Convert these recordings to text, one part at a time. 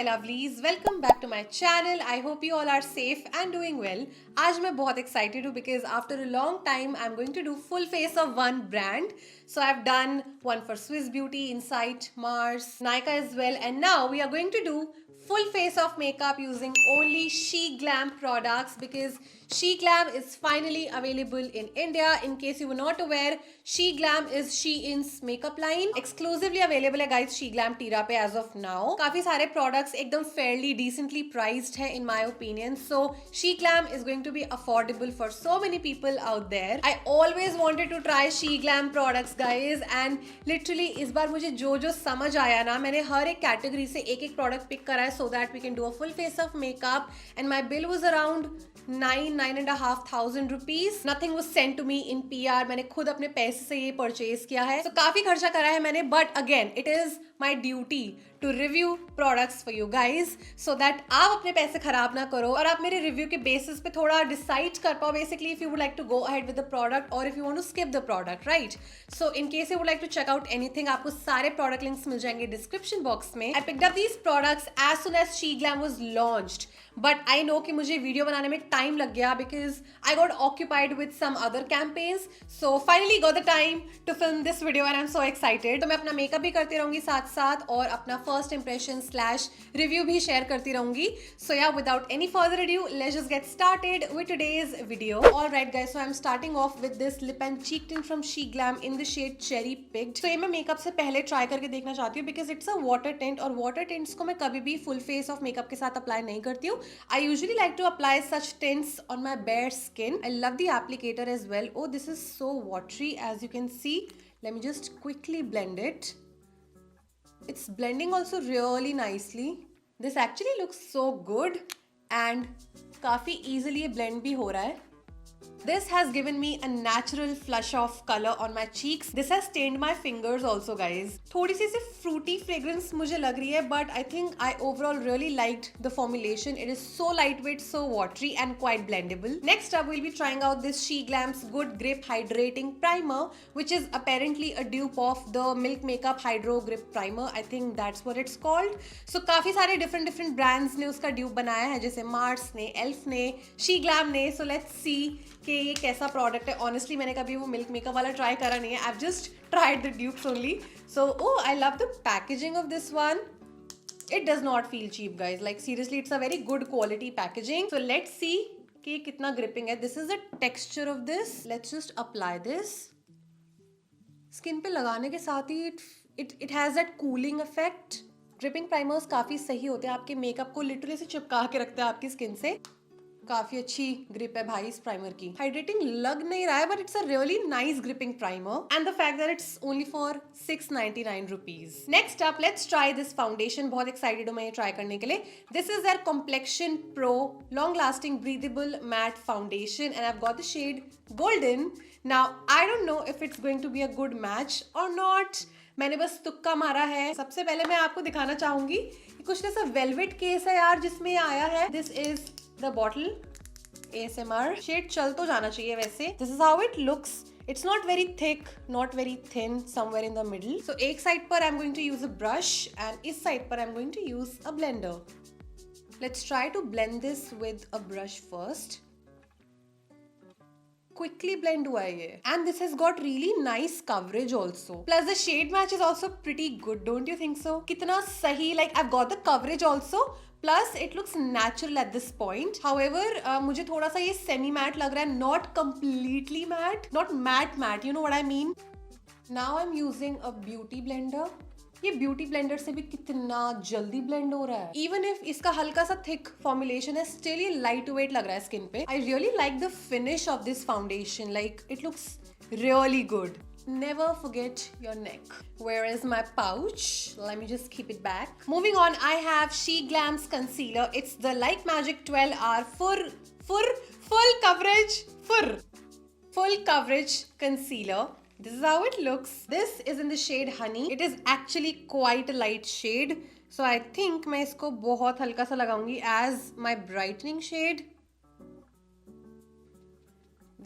my lovelies, welcome back to my channel. I hope you all are safe and doing well. आज मैं बहुत excited हूँ because after a long time I'm going to do full face of one brand. So I've done one for Swiss Beauty, Insight, Mars, Nykaa as well, and now we are going to do full face of makeup using only She Glam products because She Glam is finally available in India. In case you were not aware, She Glam is Shein's makeup line. Exclusively available है guys She Glam Tira पे as of now. काफी सारे products एकदम fairly decently priced है in my opinion. So She Glam is going to be affordable for so many people out there. I always wanted to try She Glam products guys and literally इस बार मुझे जो समझ आया ना मैंने हर एक category से एक एक product pick करा है so that we can do a full face of makeup and my bill was around 9,500 rupees. Nothing was sent to me in PR. मैंने खुद अपने पैसे से ये परचेज किया है. So काफी खर्चा करा है मैंने but again it is my duty to review products for you guys so that आप अपने पैसे खराब ना करो और आप मेरे रिव्यू के बेसिस पे थोड़ा डिसाइड कर पाओ basically if you would like to go ahead with the product or if you want to skip the product, right? So in case you would like to check out anything आपको सारे product links मिल जाएंगे description box में. I picked up these products as soon as She Glam was launched. But I know कि मुझे video बनाने में time लग गया because I got occupied with some other campaigns. So finally got the time to film this video and I'm so excited. तो मैं अपना makeup भी करती रहूंगी साथ साथ और अपना फर्स्ट इंप्रेशन स्लैश रिव्यू भी शेयर करती रहूंगी. So yeah, without any further ado, let's just get started with today's video. Alright guys, so I'm starting off with this lip and cheek tint from She Glam in the shade Cherry Picked. So ये मैं makeup से पहले try करके देखना चाहती हूँ because it's a water tint और water tints को मैं कभी भी फुल फेस ऑफ मेकअप के साथ अप्लाई नहीं करती हूँ. I usually like to apply such tints on my bare skin. I love the applicator as well. Oh, this is so watery as you can see. Let me just quickly blend it. It's blending also really nicely. This actually looks so good and काफी easily blend भी हो रहा है. This has given me a natural flush of color on my cheeks. This has stained my fingers also guys. थोड़ी सी fruity fragrance मुझे लग रही है but I think I overall really liked the formulation. It is so lightweight, so watery and quite blendable. Next up we'll be trying out this She Glam's Good Grip Hydrating Primer which is apparently a dupe of the Milk Makeup Hydro Grip Primer. I think that's what it's called. So काफी सारे different brands ने उसका dupe बनाया है जैसे Mars ने, Elf ने, She Glam ने. So let's see कि ये कैसा प्रोडक्ट है. ऑनेस्टली मैंने कभी वो मिल्क मेकअप वाला ट्राई करा नहीं है. I have just tried the dupes only. So oh I love the packaging of this one. It does not feel cheap guys. Like seriously it's a very good quality packaging. So let's see कि कितना gripping है. This is the texture of this. Let's just apply this. Skin पे लगाने के साथ ही it has that cooling effect. Gripping primers काफी सही होते हैं. आपके मेकअप को लिटरली से चिपका के रखते हैं आपकी स्किन से. काफी अच्छी ग्रिप है भाई इस प्राइमर की. हाइड्रेटिंग लग नहीं रहा है but it's a really nice gripping primer and the fact that it's only for 699 rupees. Next up let's try this foundation. बहुत एक्साइटेड हूँ मैं ये ट्राई करने के लिए. This is their complexion pro long lasting breathable matte foundation and I have got the shade golden. Now I don't know if it's going to be a good match or not. मैंने बस तुक्का मारा है. सबसे पहले मैं आपको दिखाना चाहूंगी कि कुछ ऐसा वेलवेट केस है यार जिसमें आया है. This is the bottle. ASMR. Shade चल तो जाना चाहिए वैसे. This is how it looks. It's not very thick, not very thin, somewhere in the middle. So एक side पर I'm going to use a brush and इस side पर I'm going to use a blender. Let's try to blend this with a brush first. Quickly blend हुआ है ये. And this has got really nice coverage also. Plus the shade match is also pretty good, don't you think so? कितना सही. Like I've got the coverage also. Plus it looks natural at this point. However, मुझे थोड़ा सा ये semi matte लग रहा है. Not completely matte, not matte. You know what I mean? Now I'm using a beauty blender. ये beauty blender से भी कितना जल्दी ब्लेंड हो रहा है. इवन इफ इसका हल्का सा थिक फॉर्मुलेशन है स्टिल ये लाइट वेट लग रहा है स्किन पे. I really like the finish off this foundation. Like it looks really good. Never forget your neck. Where is my pouch? Let me just keep it back. Moving on, I have She Glam's concealer. It's the Like Magic 12 hour full coverage concealer. This is how it looks. This is in the shade Honey. It is actually quite a light shade. So I think मैं इसको बहुत हल्का सा लगाऊंगी as my brightening shade.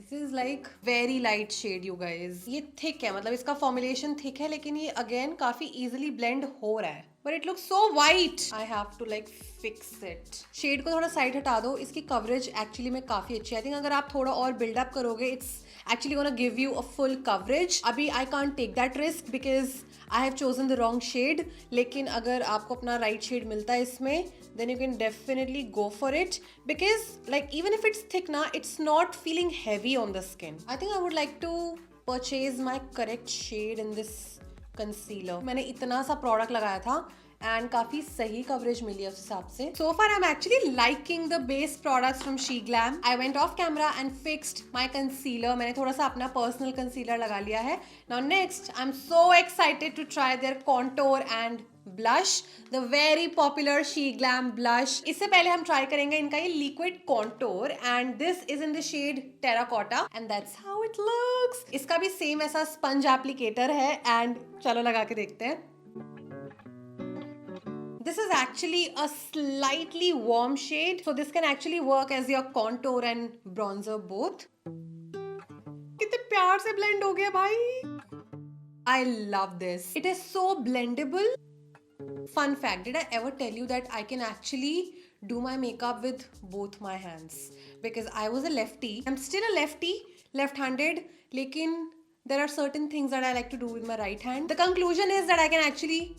This is like very light shade you guys. ये thick है मतलब इसका formulation thick है लेकिन ये again काफी easily blend हो रहा है. but it looks so white. I have to like fix it. Shade को थोड़ा साइड हटा दो. इसकी कवरेज एक्चुअली में काफी अच्छी है. आई थिंक अगर आप थोड़ा और बिल्डअप करोगे, it's actually gonna give you a full coverage. अभी I can't take that risk because I have chosen the wrong shade. लेकिन अगर आपको अपना right shade मिलता है इसमें, then you can definitely go for it because like even if it's thick ना, it's not feeling heavy on the skin. I think I would like to purchase my correct shade in this concealer. मैंने इतना सा product लगाया था and काफी सही coverage मिली है उस हिसाब से. So far I'm actually liking the base products from SheGlam. I went off camera and fixed my concealer. मैंने थोड़ा सा अपना personal concealer लगा लिया है. Now next I'm so excited to try their contour and blush, the very popular SheGlam blush. इससे पहले हम try करेंगे इनका ये liquid contour and this is in the shade terracotta and that's how it looks. इसका भी same ऐसा sponge applicator है and चलो लगा के देखते हैं. This is actually a slightly warm shade, so this can actually work as your contour and bronzer both. कितने प्यार से blend हो गया भाई. I love this. It is so blendable. Fun fact, did I ever tell you that I can actually do my makeup with both my hands? Because I was a lefty. I'm still a lefty, left-handed, lekin there are certain things that I like to do with my right hand. The conclusion is that I can actually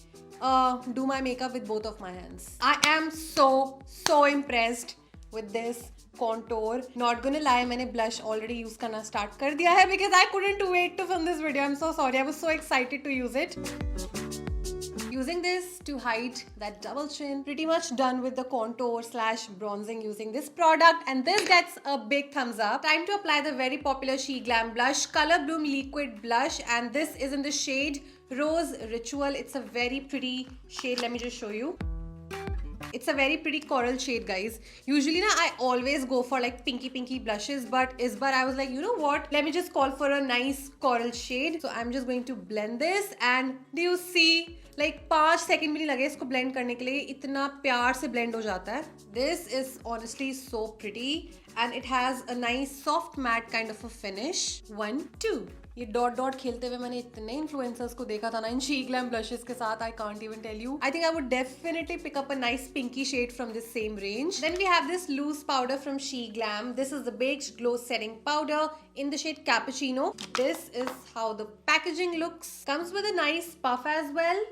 do my makeup with both of my hands. I am so impressed with this contour. Not gonna lie, मैंने blush already use करना start कर दिया है because I couldn't wait to film this video. I'm so sorry. I was so excited to use it. Using this to hide that double chin. Pretty much done with the contour / bronzing using this product and this gets a big thumbs up. Time to apply the very popular SheGlam blush, Color Bloom Liquid Blush, and this is in the shade Rose Ritual. It's a very pretty shade. Let me just show you. It's a very pretty coral shade, guys. Usually na I always go for like pinky blushes, but इस बार I was like, you know what? Let me just call for a nice coral shade. So I'm just going to blend this and do you see? Like 5 second भी नहीं लगे इसको blend करने के लिए, इतना प्यार से blend हो जाता है. This is honestly so pretty and it has a nice soft matte kind of a finish. 1, 2. ये डॉट खेलते हुए मैंने इतने इन्फ्लुएंसर्स को देखा था ना इन SheGlam blushes के साथ. I can't even tell you. I think I would definitely pick up a nice pinky shade from this same range. Then we have this loose powder from SheGlam. This is the Baked Glow Setting Powder in the shade Cappuccino. This is how the packaging looks. Comes with a nice puff as well.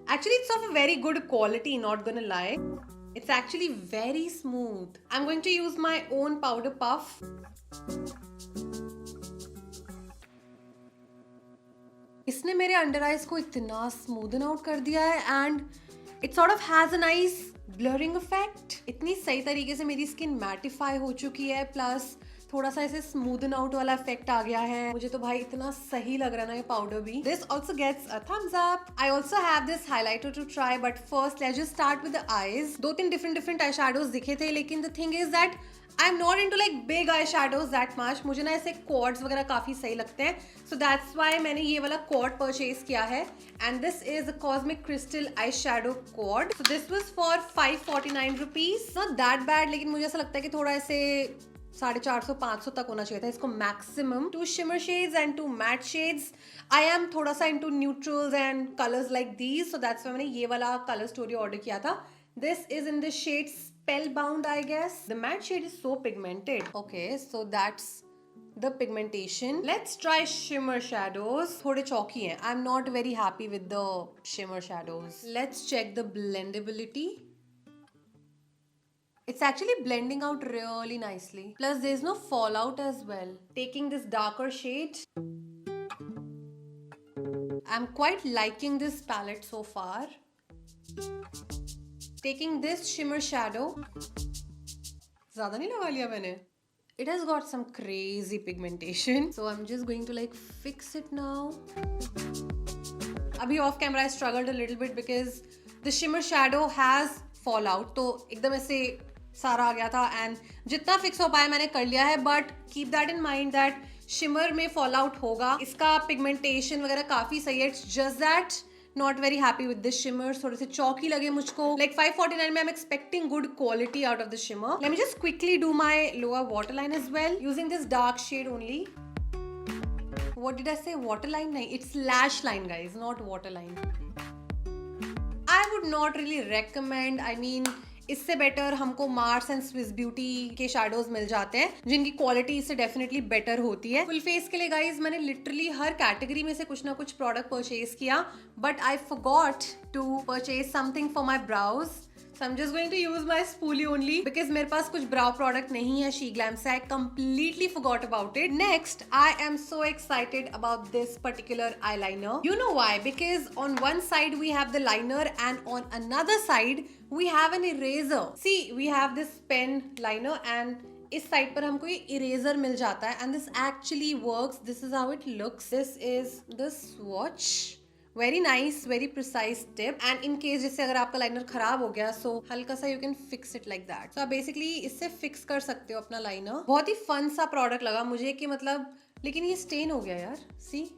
Actually, it's of a very good quality, not gonna lie. It's actually very smooth. I'm going to use my own powder puff. इसने मेरे under eyes को इतना smoothen out कर दिया है and it sort of has a nice blurring effect. इतनी सही तरीके से मेरी स्किन मैटिफाई हो चुकी है, प्लस थोड़ा सा ऐसे स्मूदन आउट वाला इफेक्ट आ गया है. मुझे तो भाई इतना सही लग रहा है ना ये पाउडर भी. This also gets a thumbs up. I also have this highlighter to try, but first let's just start with the eyes. 2-3 different eye shadows दिखे थे, लेकिन the thing is that I am not into like big eye shadows that much. मुझे ना ऐसे quartz वगैरह काफी सही लगते हैं, सो दैट्स व्हाई मैंने ये वाला क्वाड परचेज किया है. And this is a cosmic crystal eye shadow quad. So this was for 549 rupees. Not that bad, लेकिन मुझे ऐसा लगता है कि थोड़ा ऐसे 450-500 तक होना चाहिए था इसको maximum. 2 shimmer shades and 2 matte shades. I am थोड़ा सा into neutrals and colors like these, so that's why मैंने ये वाला color story order किया था. This is in the shade Spellbound, I guess. The matte shade is so pigmented. Okay, so that's the pigmentation. Let's try shimmer shadows. थोड़े chalky हैं. I'm not very happy with the shimmer shadows. Let's check the blendability. It's actually blending out really nicely. Plus there's no fallout as well. Taking this darker shade. I'm quite liking this palette so far. Taking this shimmer shadow. ज़्यादा नहीं लगा लिया मैंने. It has got some crazy pigmentation. So I'm just going to like fix it now. अभी off camera I struggled a little bit because the shimmer shadow has fallout. तो एकदम ऐसे सारा आ गया था एंड जितना फिक्स हो पाया मैंने कर लिया है. But keep that in mind that shimmer में फॉल आउट होगा. इसका पिगमेंटेशन वगैरह काफी सही है. It's just that not very happy with this shimmer. थोड़े से chalky लगे मुझको. Like 549 में I'm expecting good quality out of the shimmer. Let me just quickly do my lower waterline as well using this dark shade only. What did I say? Waterline? नहीं, it's lash line guys, not waterline. I would not really recommend. I mean इससे better हमको Mars and Swiss beauty के shadows मिल जाते हैं जिनकी quality इससे definitely better होती है. फुल फेस के लिए गाइज मैंने लिटरली हर कैटेगरी में से कुछ ना कुछ प्रोडक्ट परचेज किया, but I forgot to purchase something for my brows. So I'm just going to use my spoolie only because मेरे पास कुछ brow product नहीं है SheGlam से. I completely forgot about it. Next, I am so excited about this particular eyeliner. You know why? Because on one side we have the liner and on another side we have an eraser. See, we have this pen liner and इस side पर हमको ये eraser मिल जाता है and this actually works. This is how it looks. This is the swatch. Very nice, very precise tip. And in case जैसे अगर आपका liner खराब हो गया सो हल्का सा you can fix it like that. So आप बेसिकली इससे फिक्स कर सकते हो अपना लाइनर. बहुत ही फन सा प्रोडक्ट लगा मुझे कि मतलब, लेकिन ये स्टेन हो गया यार. सी,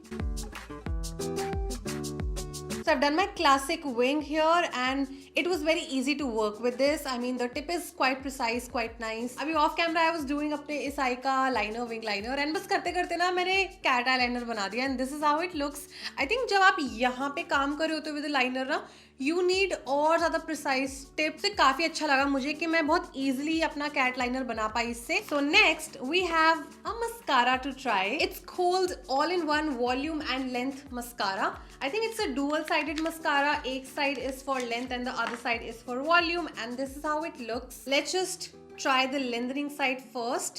so I've done my classic wing here and it was very easy to work with this. I mean the tip is quite precise, quite nice. अभी off camera I was doing अपने इस आई का liner, wing liner, and बस करते करते ना मैंने cat eye liner बना दिया and this is how it looks. I think जब आप यहाँ पे काम कर रहे होते विद लाइनर ना, यू नीड और ज्यादा प्रिसाइज टिप. से काफी अच्छा लगा मुझे कि मैं बहुत इजीली अपना कैट लाइनर बना पाई इससे. So next we have a mascara to try. It's called all in one volume and length mascara. I think it's a dual-sided mascara. एक side is for length and the other side is for volume, and this is how it looks. Let's just try the lengthening side first.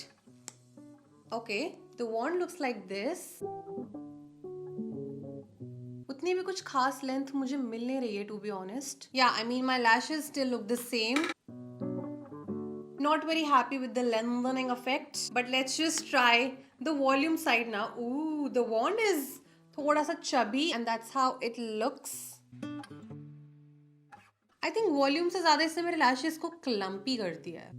Okay, the wand looks like this. उतनी भी कुछ खास length मुझे मिल नहीं रही है to be honest. Yeah, I mean my lashes still look the same. Not very happy with the lengthening effect, but let's just try the volume side now. Ooh, the wand is थोड़ा सा chubby and that's how it looks. I think volume से ज्यादा इससे मेरे lashes को clumpy करती है.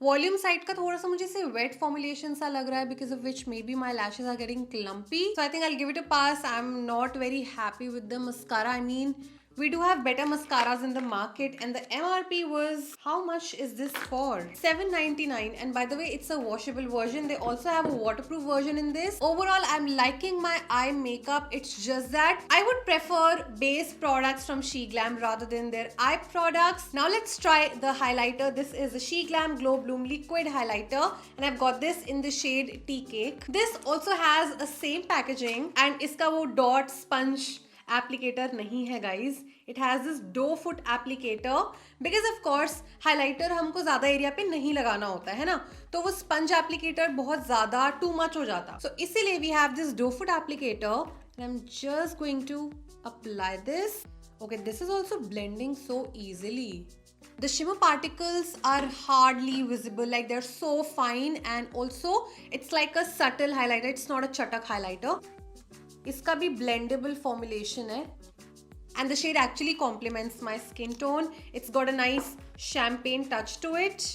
Volume side का थोड़ा सा मुझे से वेट फॉर्मुलेशन सा लग रहा है because of which maybe my lashes are getting clumpy. So I think I'll give it a pass. I'm not very happy with the mascara. I mean, we do have better mascaras in the market and the MRP was, how much is this for? $7.99. And by the way, it's a washable version. They also have a waterproof version in this. Overall, I'm liking my eye makeup. It's just that I would prefer base products from SheGlam rather than their eye products. Now let's try the highlighter. This is the SheGlam Glow Bloom Liquid Highlighter and I've got this in the shade Tea Cake. This also has a same packaging and iska wo dot sponge applicator नहीं है guys. It has this doe foot applicator because of course highlighter हमको ज्यादा area पे नहीं लगाना होता है ना, तो वो स्पंज एप्लीकेटर बहुत ज्यादा टू मच हो जाता. सो इसीलिए we have this doe foot applicator and I am just going to apply this. Okay, this is also blending so easily. The shimmer particles are hardly visible, like they're so fine and also it's like a subtle highlighter. It's not a chatak highlighter. इसका भी blendable formulation है and the shade actually complements my skin tone. It's got a nice champagne touch to it.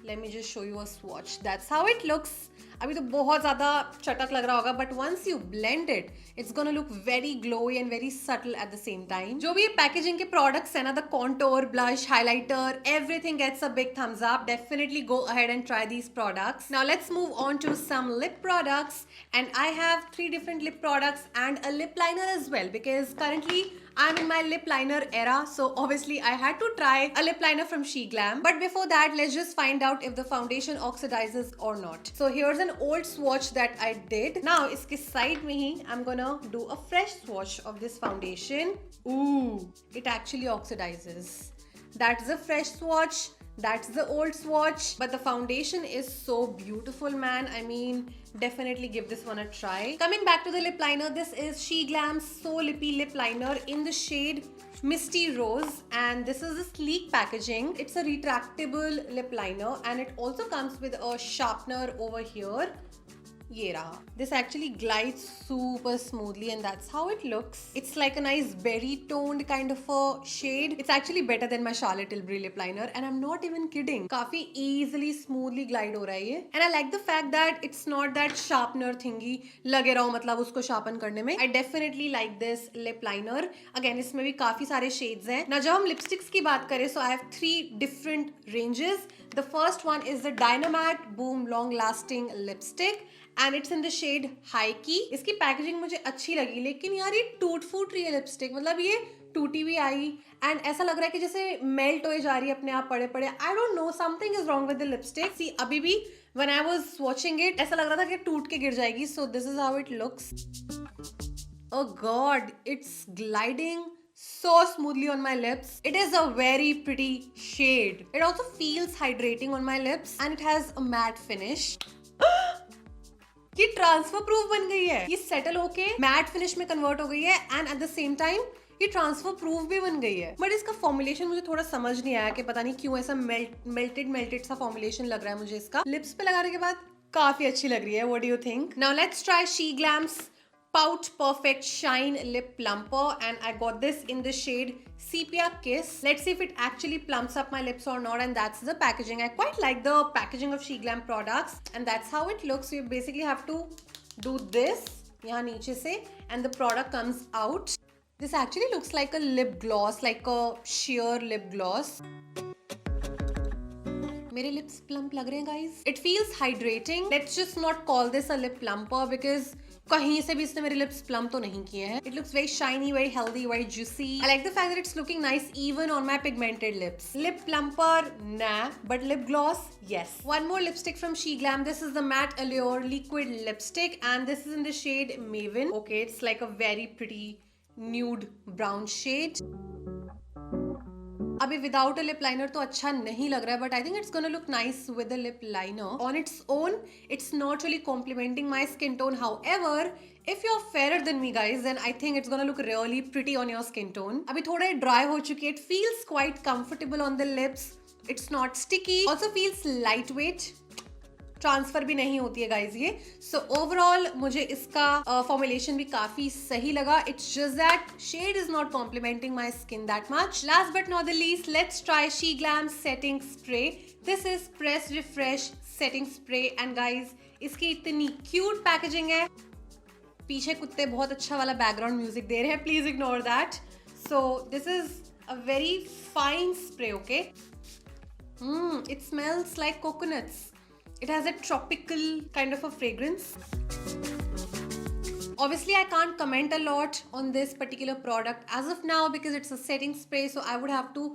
Let me just show you a swatch. That's how it looks. अभी तो बहुत ज़्यादा चटक लग रहा होगा but once you blend it it's gonna look very glowy and very subtle at the same time. जो भी ये पैकेजिंग के प्रोडक्ट्स है ना, the contour, blush, highlighter, everything gets a big thumbs up. Definitely go ahead and try these products. Now let's move on to some lip products and I have 3 different lip products and a lip liner as well because currently I'm in my lip liner era, so obviously I had to try a lip liner from SheGlam. But before that, let's just find out if the foundation oxidizes or not. So here's an old swatch that I did. Now, iske side mein hi, I'm gonna do a fresh swatch of this foundation. Ooh, it actually oxidizes. That's a fresh swatch. That's the old swatch, but the foundation is so beautiful, man. I mean, definitely give this one a try. Coming back to the lip liner, this is SheGlam's So Lippy Lip Liner in the shade Misty Rose, and this is a sleek packaging. It's a retractable lip liner and it also comes with a sharpener over here. ये रहा. This actually glides super smoothly and that's how it looks. It's like a nice berry toned kind of a shade. It's actually better than my Charlotte Tilbury lip liner and I'm not even kidding. काफी easily smoothly glide हो रहा है ये. And I like the fact that it's not that sharpener thingy लगे रहो मतलब उसको sharpen करने में. I definitely like this lip liner. Again, इसमें भी काफी सारे shades हैं. ना जब हम lipsticks की बात करें, so I have 3 different ranges. The first one is the Dynamat Boom Long Lasting Lipstick. And it's in the shade high key. इसकी पैकेजिंग मुझे अच्छी लगी लेकिन यार ये टूट फूट रही है लिपस्टिक. मतलब ये टूटी हुई आई एंड ऐसा लग रहा है कि जैसे मेल्ट हो जा रही है अपने आप पड़े पड़े. I don't know, something is wrong with the lipstick. See अभी भी when I was watching it ऐसा लग रहा था कि टूट के गिर जाएगी. So this is how it looks. Oh god, it's gliding so smoothly on my lips. It is a very pretty shade. It also feels hydrating on my lips and it has a matte finish. ये transfer proof बन गई है. ये settle होके matte finish में convert हो गई है and eight the same time ये ट्रांसफर प्रूफ भी बन गई है. बट इसका फॉर्मुलेशन मुझे थोड़ा समझ नहीं आया कि पता नहीं क्यों ऐसा मेल्टेड सा फॉर्मुलेशन लग रहा है मुझे. इसका लिप्स पे लगाने के बाद काफी अच्छी लग रही है. What do you think? Now let's try She Glams Pout Perfect Shine Lip Plumper and I got this in the shade Sepia Kiss. Let's see if it actually plumps up my lips or not, and that's the packaging. I quite like the packaging of SheGlam products and that's how it looks. You basically have to do this यहाँ नीचे से and the product comes out. This actually looks like a lip gloss, like a sheer lip gloss. मेरे lips plump लग रहे हैं guys. It feels hydrating. Let's just not call this a lip plumper because कहीं से भी इसने मेरे lips plum तो नहीं किए हैं. It looks very shiny, very healthy, very juicy. I like the fact that it's looking nice even on my pigmented lips. Lip plumper, nah. But lip gloss, yes. One more lipstick from SheGlam. This is the Matte Allure Liquid Lipstick and this is in the shade Maven. Okay, it's like a very pretty nude brown shade. अभी without a lip liner तो अच्छा नहीं लग रहा है, but I think it's gonna look nice with a lip liner. On its own it's not really complementing my skin tone. However if you're fairer than me guys, then I think it's gonna look really pretty on your skin tone. अभी थोड़ा dry हो चुकी है. It feels quite comfortable on the lips. It's not sticky. Also feels lightweight. Transfer भी नहीं होती है guys ये. सो ओवरऑल मुझे इसका फॉर्मुलेशन भी काफी सही लगा. It's just that shade is not complementing my skin that much. Last but not the least, let's try SheGlam setting spray. This is press refresh setting spray and guys इसकी इतनी cute packaging है. पीछे कुत्ते बहुत अच्छा वाला background music दे रहे हैं, please ignore that. So this is a very fine spray. Okay, it smells like coconuts. It has a tropical kind of a fragrance. Obviously, I can't comment a lot on this particular product as of now because it's a setting spray, so I would have to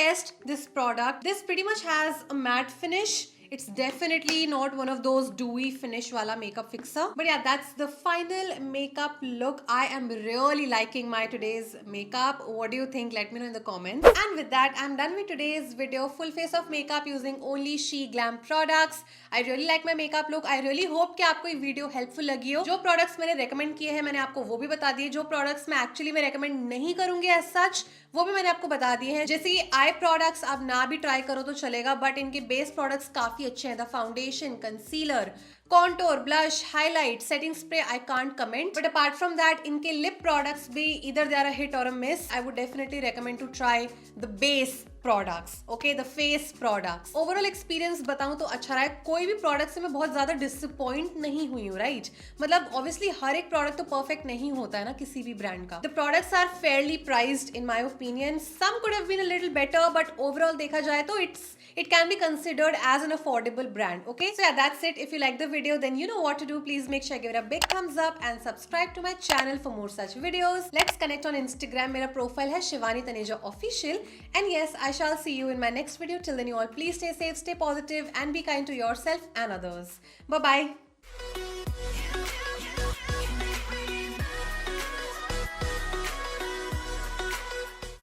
test this product. This pretty much has a matte finish. It's definitely not one of those dewy finish wala makeup fixer. But yeah, that's the final makeup look. I am really liking my today's makeup. What do you think? Let me know in the comments. And with that, I'm done with today's video. Full face of makeup using only SheGlam products. I really like my makeup look. I really hope कि आपको ये video helpful लगी हो. जो products मैंने recommend किए हैं मैंने आपको वो भी बता दिए. जो प्रोडक्ट्स मैं एक्चुअली में रेकमेंड नहीं करूंगी एज सच वो भी मैंने आपको बता दिए हैं. जैसे ये आई प्रोडक्ट्स आप ना भी ट्राई करो तो चलेगा, बट इनके बेस प्रोडक्ट्स काफी अच्छे हैं. The foundation, concealer, contour, blush, highlight, setting spray, I can't comment. But apart from that, इनके lip products भी either they are a hit or a miss. I would definitely recommend to try the base products, okay, the face products. Overall experience बताऊं तो अच्छा रहा है. कोई भी product से मैं बहुत ज़्यादा disappoint नहीं हुई हूँ, right? मतलब obviously हर एक product तो perfect नहीं होता है ना किसी भी brand का. The products are fairly priced in my opinion. Some could have been a little better, but overall देखा जाए तो it can be considered as an affordable brand. Okay, so yeah, that's it. If you like the video, then you know what to do. Please make sure you give it a big thumbs up and subscribe to my channel for more such videos. Let's connect on Instagram. मेरा profile है Shivani Taneja Official. And yes, I shall see you in my next video. Till then, you all please stay safe, stay positive, and be kind to yourself and others. Bye bye.